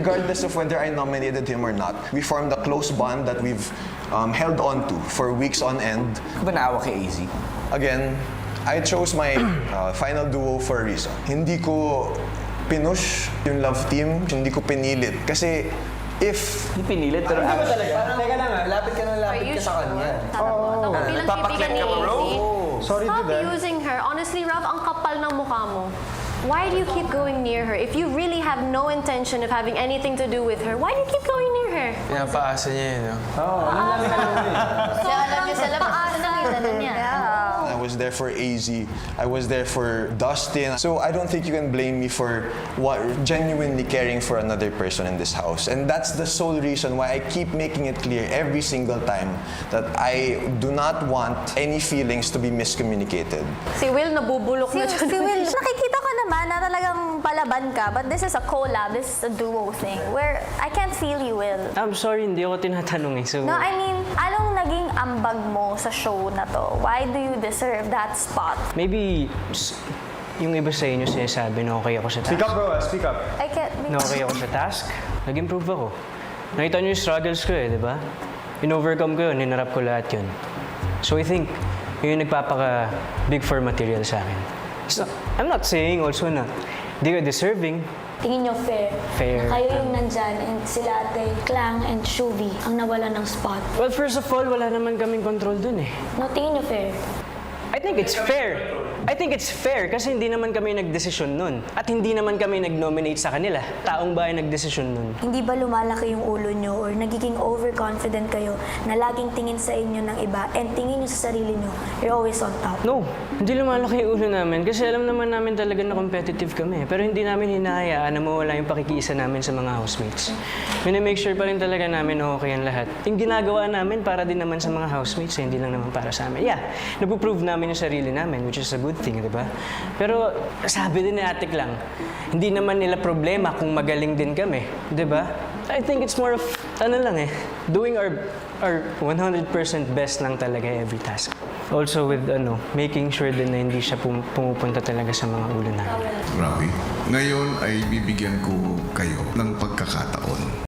Regardless of whether I nominated him or not, we formed a close bond that we've held on to for weeks on end. Ba naawa kay AZ? Again, I chose my final duo for a reason. Hindi ko pinush yung love team, hindi ko pinilit. Kasi if... Hindi pinilit, pero actually... Teka lang lapit ka sa kanya. Ako bilang kaibigan ni AZ, Sorry to stop that. using her. Honestly, Rav, ang kapal ng mukha mo. Why do you keep going near her? If you really have no intention of having anything to do with her, why do you keep going near her? Pinapaasa niya yun, no? Kasi alam niyo sa labas, nakita na niya. I was there for AZ. I was there for Dustin. So I don't think you can blame me for genuinely caring for another person in this house. And that's the sole reason why I keep making it clear every single time that I do not want any feelings to be miscommunicated. Si Will, nabubulok na Si Will, nakikita ko naman na talagang palaban ka, but this is a collab, this is a duo thing, where I can't feel you, Will. I'm sorry, hindi ako tinatanong eh. So, No, I mean, anong naging ambag mo sa show na to? Why do you deserve that spot? maybe yung iba sa inyo sinasabi na okay ako sa task. Speak up, bro. Speak up. I can't... Na okay ako sa task. Nag-improve ako. Nakita niyo yung struggles ko eh, di ba? In-overcome ko yun, ninarap ko lahat yun. So I think, yun yung nagpapaka-big for material sa akin. So, I'm not saying also na di ka deserving. Tingin nyo fair, Fair. na kayo yung nandyan and sila ate, Klang and Shuvi ang nawala ng spot. Well, first of all, wala naman kaming control dun eh. No, tingin nyo fair. I think it's fair. I think it's fair kasi hindi naman kami nagdesisyon nun. At hindi naman kami nag-nominate sa kanila. Taong bayan nagdesisyon nun. Hindi ba lumalaki yung ulo nyo or nagiging overconfident kayo na laging tingin sa inyo ng iba and tingin nyo sa sarili nyo, you're always on top? No, hindi lumalaki yung ulo namin kasi alam naman namin talaga na competitive kami. Pero hindi namin hinahayaan na mawala yung pakikiisa namin sa mga housemates. Make sure pa rin talaga namin na okay ang lahat. Yung ginagawa namin para din naman sa mga housemates, hindi lang naman para sa amin. Yeah, napuprove namin yung sarili namin, which is a good thing, di ba? Pero sabi din ni Ate Klang, hindi naman nila problema kung magaling din kami, di ba? I think it's more of, doing our 100% best lang talaga every task. Also with, making sure din na hindi siya pumupunta talaga sa mga ulo namin. Grabe. Ngayon ay bibigyan ko kayo ng pagkakataon